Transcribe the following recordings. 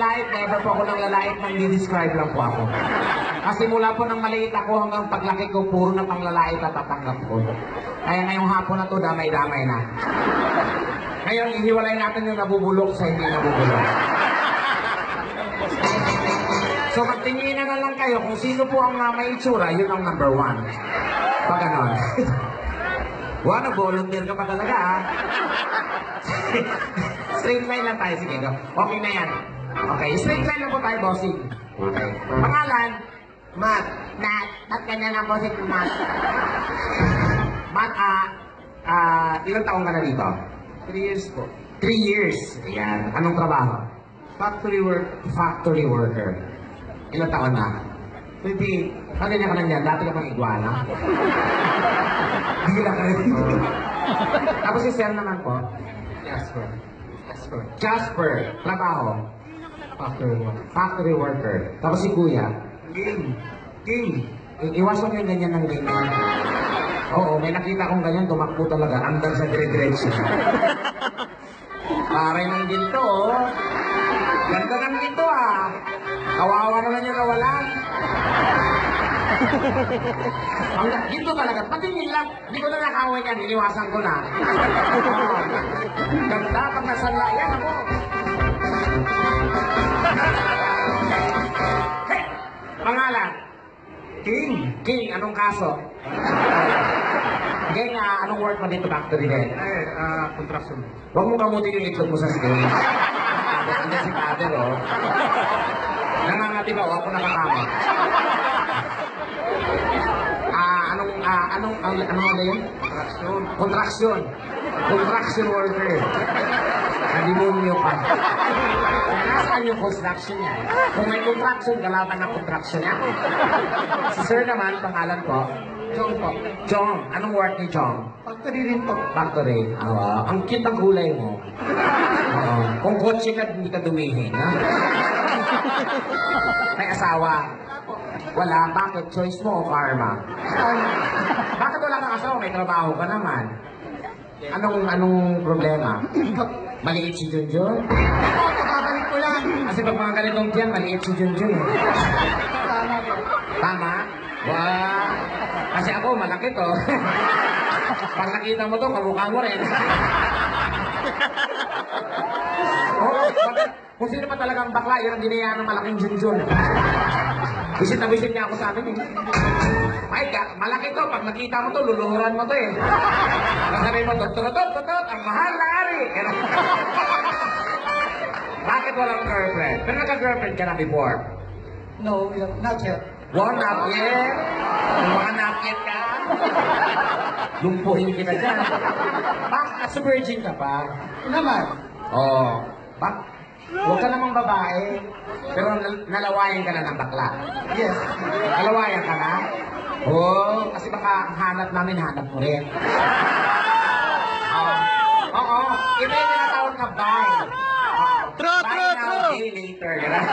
nanlalait, never po ako nanlalait, nang di-describe lang po ako. Kasi mula po nang maliit ako hanggang paglaki ko, puro na panglalait at tatanggap ko. Kaya ngayong hapon na to, damay-damay na. Ngayon, ihiwalay natin yung nabubulok sa hindi nabubulok. So, magtingin na lang kayo kung sino po ang may itsura, yun ang number 1. Pag ganon. Wow, nag-volunteer ka pa talaga, ha? Straight line lang tayo, sige. Go. Okay na yan. Okay, straight line lang po tayo, bossing. Okay. Pangalan? Matt. Matt. Ba't ganyan ang bossing ko, Matt? Matt, ilang taong ka na dito? 3 years po. 3 years. Ayan. Anong trabaho? Factory work. Factory worker. Ilang taon na? 28. Ganyan ka lang yan. Dati ka pang iguana. Bigla ka rin. Tapos si Sir naman po? Jasper. Jasper. Jasper. Trabaho? Factory work. Factory worker. Tapos si Kuya? Game. Game. Iwasan mo yung ganyan ng ganyan. Oo, may nakita kong ganyan, tumakbo talaga. Andar sa dire-diretso. Pare ng ginto, oh. Ganda ng ginto, ah. Kawawa naman yung nawalan. Ang ginto talaga. Patingin lang. Hindi ko na nakaway yan. Iniwasan ko na. Oh. Ganda pag nasanla. Yan ako. Hey! Pangalan? King. King, anong kaso? King, anong work mo dito factory din? Contraction. Huwag mo kamutin yung itlog mo sa screen. Andiyan si Pater, oh. Nangangati ba? Huwag ko nakakama. Anong ano yun? Contraction. Contraction. Contraction worker. Nalimunyo pa. Nasaan yung construction niya? Kung may contraction, galaban ng contraction niya. Si Sir naman, pangalan po? Jong po. Chong. Anong work ni Chong? Factory rin po. Factory. Ang cute ang kulay mo. Kung kotse ka, hindi ka dumihin, ha? May asawa? Wala. Bakit? Choice mo o karma? Bakit wala kang asawa? May trabaho ka naman. Anong problema? Maliit si Junjun? Kakabalik ko lang. Kasi pag mga ganitong tiyan, maliit si Junjun, eh. Tama po. Tama? Wow! Kasi ako, malaki to. Pag nakita mo to, kamukha mo rin. Oo, kung sino pa talagang bakla, yun ang ginaya ng malaking Junjun. Bisit na bisit niya ako sa amin, eh. Ay, malaki to. Pag nakita mo to, luluhuran mo to, eh. Masabi mo, tot, ang mahal na ari. Bakit walang girlfriend? Pero nagka-girlfriend ka na before? No, not yet. One napkin? Kung mga napkin ka? Lumpuhin kita dyan. Bakit? Sa virgin ka pa? Naman. Oo. Huwag ka namang babae. Pero nalawayan ka na ng bakla. Yes. Nalawayan ka na? Oo. Kasi baka hanap namin, hanap mo rin. Oo. Iba yung tinatawag na buy. Buy now, pay later. Gano'n.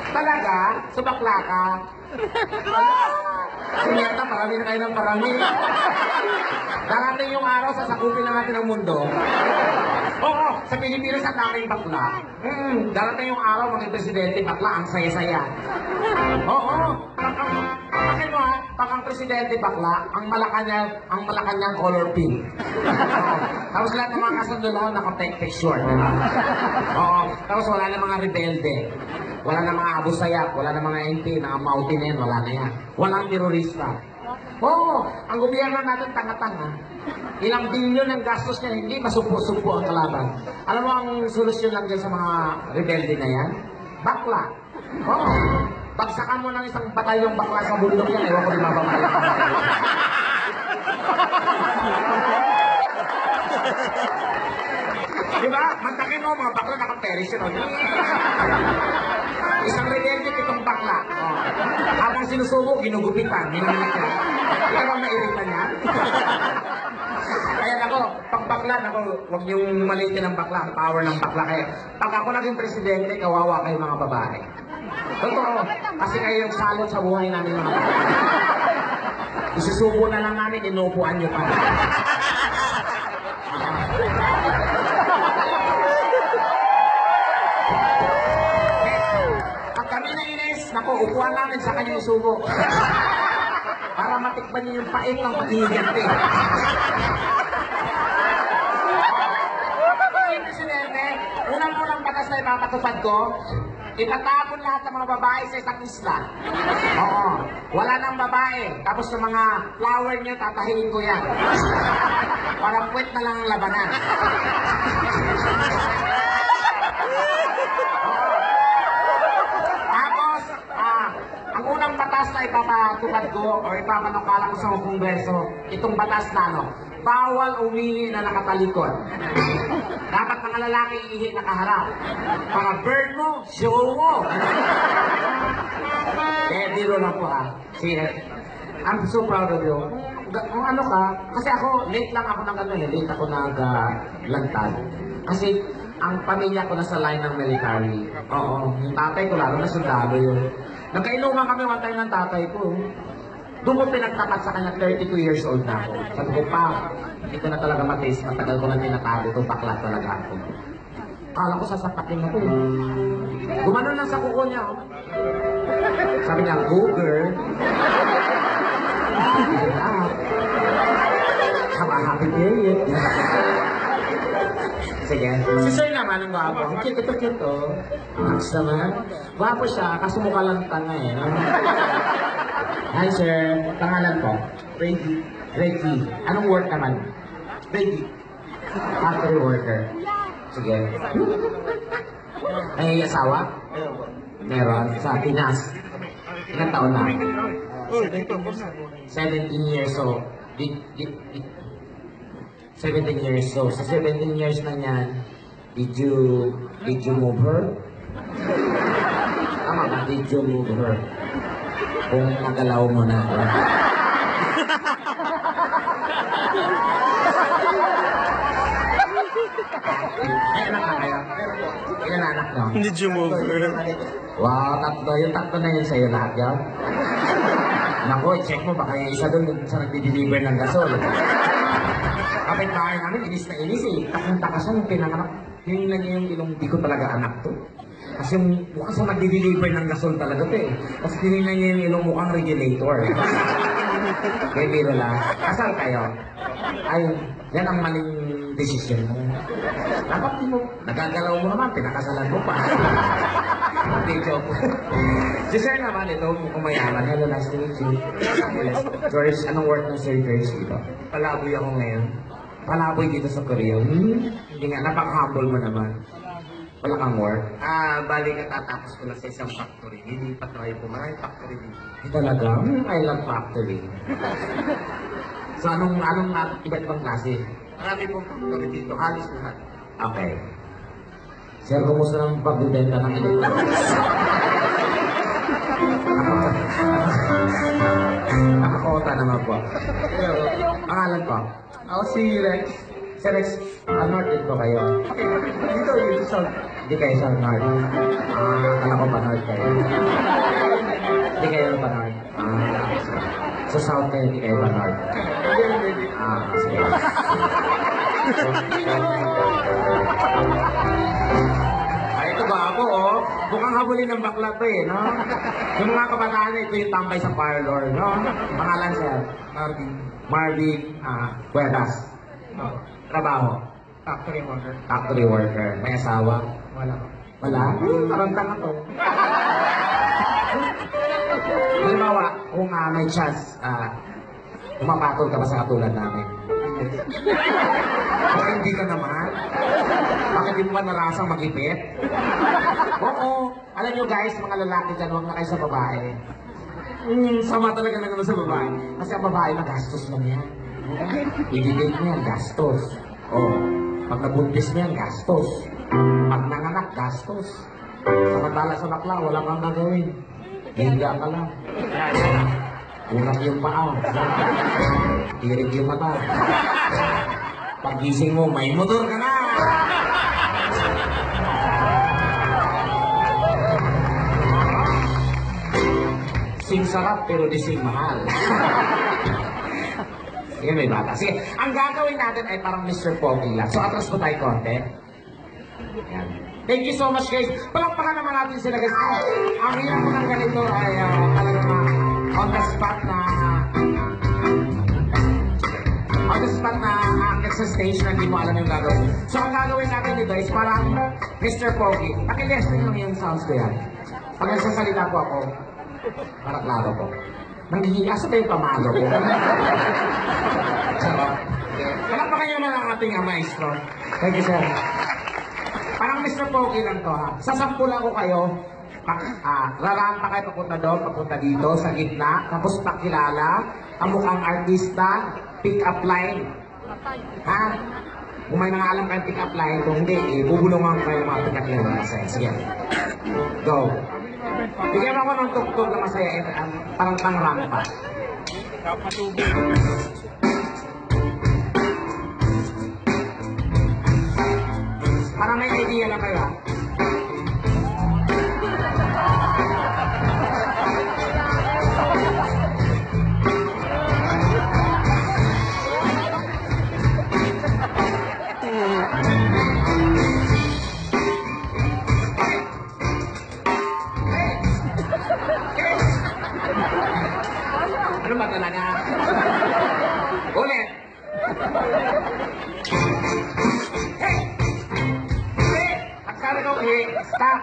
Talaga? Sa bakla ka? Sinyata, marami na kayo ng marami. Darating yung araw, sasakupin na natin ang mundo. Oo, sa Pilipinas ang daming bakla. Darating yung araw, maging presidente, bakla, ang saya-saya. Oo, bakit mo ha, pag ang presidente bakla, ang Malacanang color pink. Tapos lahat ng mga kasundulan, naka-tek-tek short. Oo, tapos wala na mga rebelde. Wala na mga Abu Sayyaf, wala na mga MP, mga Mountain, wala na yan. Walang terorista. Oo, ang gobyerno natin tanga-tanga. Ilang bilyon ang gastos niya, hindi masumpo-sumpo ang kalaban. Alam mo ang solusyon lang dyan sa mga rebelde na yan? Bakla. Oo. Bagsakan mo ng isang batalyong bakla sa bundok yan, ewan ko di mababalik. Diba? Mantakin mo, mga bakla naka-perish yun. Isang rebelde, itong bakla. Oh. Habang sinusubo, ginugupitan. Minumit niya. Ikaw bang nairita niya? Kaya ako, pag bakla, huwag niyong malitin ng bakla, ang power ng bakla. Kaya pag ako naging presidente, kawawa kayo mga babae. Totoo, kasi kayo yung salot sa buhay namin mga babae. Isusubo na lang namin, inuupuan niyo pa. ko, upuan namin sa kanya isubo. Para matikman niyo yung pait ng pag-iigante. Presidente, unang-unang batas na ipapatupad ko, itatapon lahat ng mga babae sa isang isla. Oo, wala nang babae. Tapos sa mga flower niyo, tatahiin ko yan. Para puwet na lang ang labanan. Tapos, ang unang batas na ipapatupad ko o ipapanukala ko sa Kongreso, itong batas na bawal umihi na nakatalikod. Dapat mga lalaki ihi nakaharap. Para bird mo, show mo. Biro lang po I'm so proud of you. Kung ano ka, kasi ako, late lang ako late ako nag-lantad. Kasi ang pamilya ko nasa line ng military. Oo, yung tatay ko lalo na sundalo yun. Nagkainuman kami one time ng tatay ko. Doon ko pinagtapat sa kanya, 32 years old na ako. Sabi ko, pa, hindi ko na talaga mataste, matagal ko na tinatago ito, bakla talaga ako. Kala ko sasapatin ako. Gumanon lang sa kuko niya. Sabi niya, go girl. Have a happy period. Sige. Si Sir naman ang gwapo. Ang cute oh. Max naman. Gwapo siya, kaso mukha lang tanga eh. No? Hi sir, pangalan po? Reggie. Reggie. Anong work naman? Reggie. Factory worker. Sige. May asawa? Meron. Sa Pinas. Ilang taon na? 17 years old. 17 years old. Sa 17 years na niyan, did you move her? Tama ba? Did you move her? Kung nagalaw mo na. Ay, anak na kayo? Ilan anak nyo? Did you move her? Wow, tatlo. Yung tatlo na yun sa'yo lahat yan. Naku, check mo, baka yung isa doon sa nagdi-deliver ng gasol. Kapit bahay namin, inis na inis eh. Takang-taka siya nung pinanganak. Yung lang yung ilong, di ko talaga anak to. Kasi mukhang sa nagdi-deliver ng gasol talaga to eh. Kasi tinignan niya yung ilong mukhang regulator. Kaya biro lang. Kasal kayo. Ay, yan ang maling desisyon mo. Dapat di mo, nagagalaw mo naman, pinakasalan mo pa. Hindi, joke. Si Sir naman, ito, mukhang mayaman. Hello, nice to meet you. George, anong work ng Sir George dito? Palaboy ako ngayon. Palaboy dito sa Korea. Hindi nga, napaka-humble mo naman. Wala kang work? Bali katatapos ko lang sa isang factory. Hindi pa try po. Maraming factory dito. Talaga? I love factory. So, anong iba't ibang klase? Marami pong factory dito. Halos lahat. Okay. Sir, kumusta ng pagbibenta ng electronics? Nakakota naman po. Pangalan po? Ako si Rex. Sir Rex, North din po kayo? Dito, South. Hindi kayo sa North. Kala ko pa North kayo. Hindi kayo pa North. So South kayo, hindi kayo pa North. Sige. Ito ba ako, oh? Mukhang habulin ng bakla to eh, no? Yung mga kabataan ito yung tambay sa parlor, no? Pangalan sir? Marvin, Cuevas. Trabaho? Factory worker. Factory worker. May asawa? Wala. Wala? Parang tanga to. Halimbawa, kung may chance, umapatol ka ba sa katulad namin? O hindi ka naman? Bakit di mo ba narasang mag-ipit? Oo. Alam nyo guys, mga lalaki dyan, huwag na kayo sa babae. Sama talaga na naman sa babae. Kasi ang babae, magastos lang yan. I-debate mo yan, gastos. Pag nabuntis mo yan, gastos. Pag nanganak, gastos. Samantala sa bakla, wala kang gagawin. Higa ka lang. Unak yung paa. Tirig yung mata. Pagising mo, may motor ka na! Sing sarap pero di sing mahal. Sige, may bata. Sige, ang gagawin natin ay parang Mr. Pogi lang. So, atras po tayo konti. Yan. Thank you so much, guys. Palakpakan naman natin sila, guys. Ang hirap ko ng ganito ay talaga on the spot na akit sa stage na hindi mo alam yung gagawin. So, ang gagawin natin dito is parang Mr. Pogi. Pakilesting lang yung sounds ko yan. Pag nagsasalita po ako, para klaro po. Nangihigas ba yung pamalo ko? So, palakpakan nyo naman ang ating maestro. Thank you, sir. Parang Mr. Pogi lang to, ha? Sasampul ako kayo. Rarampa kayo papunta doon, papunta dito, sa gitna. Tapos pakilala ang mukhang artista, pick-up line. Ha? Kung may nangalam kayong pick-up line, kung hindi, bubulungan kayo mga pick-up line na masaya. Sige. Go. Bigyan ako ng tugtog na masaya, parang pang-rampa. Para may idea lang kayo, ha? Ano ba talaga? Ulit! Hey! Hey! Pagkara ko, stop!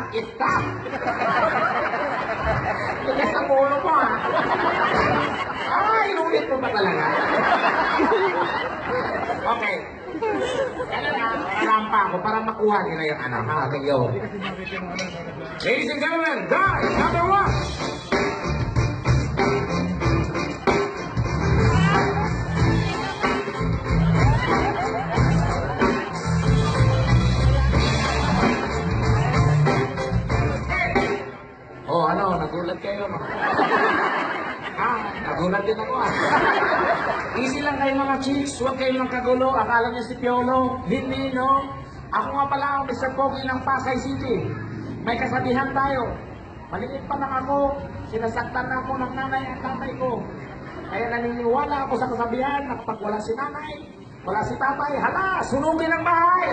Stop! Tigas na pulo mo, ha? Inulit mo ba talaga? Okay. Rampa ako para makuha nila yung anak, ha? Okay, yo. Ladies and gentlemen, guys, number 1! Nagulat kayo, no? Nagulat din ako, Easy lang kayo mga chicks, huwag kayong magkagulo. Akala niyo si Piolo, hindi, no? Ako nga pala ang Mr. Pogi ng Pasay City. May kasabihan tayo. Maliit pa lang ako, sinasaktan na ako ng nanay at tatay ko. Kaya naniniwala ako sa kasabihan na kapag wala si nanay, wala si tatay, hala, sunugin ang bahay!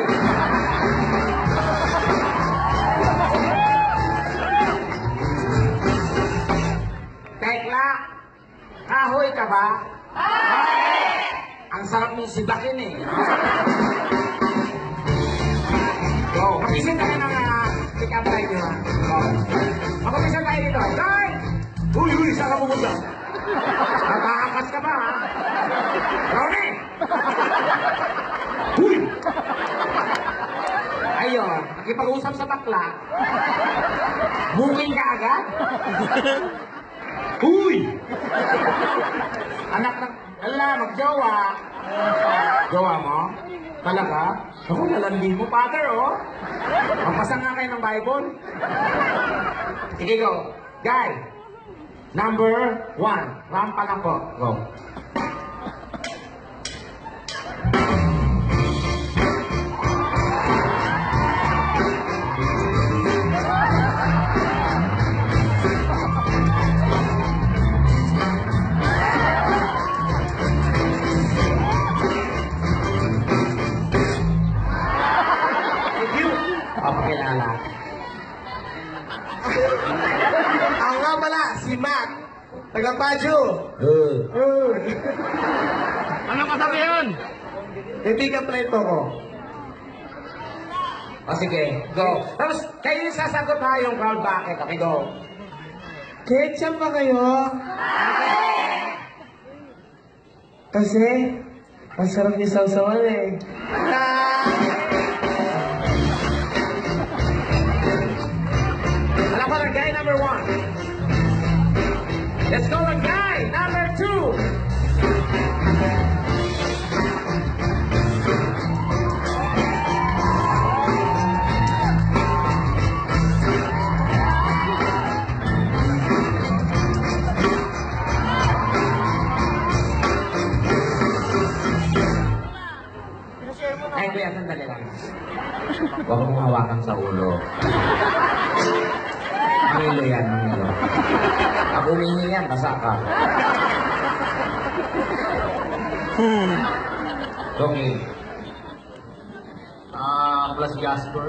Tekla, kahoy ka ba? Ang sarap mong sibakin, Go, mag-isip tayo ng pick-up line nyo, Go. Mag-isip tayo dito. Guy! Uy, saan ka pumunta? Natakas ka ba, ha? Ronnie! Uy! Ayun, nakipag-usap sa bakla. Booking ka agad? Uy! Anak ng... Ala, magjowa. Jowa mo? Talaga? Ako, nalandin mo, Father, Magpasa nga kayo ng Bible. Sige, go. Guy, number 1. Rampa lang po. Go. Pakilala. Ako nga pala, si Mac. Taga-Padyo. Ano kasabi yun? Pick-up line po ko. Sige, go. Tapos, kayo yung sasagot ha, yung crowd bakit. Okay, go. Ketchup ba kayo? Kasi, masarap yung sausawan, Alam ko lang, guy number 1. Let's go lang, guy number 2. Ay, kuya, sandali lang. Huwag mong hawakan sa ulo. Milo yan, Milo. Pag umihi yan, basa ka. Okay. Ako pala si Jasper.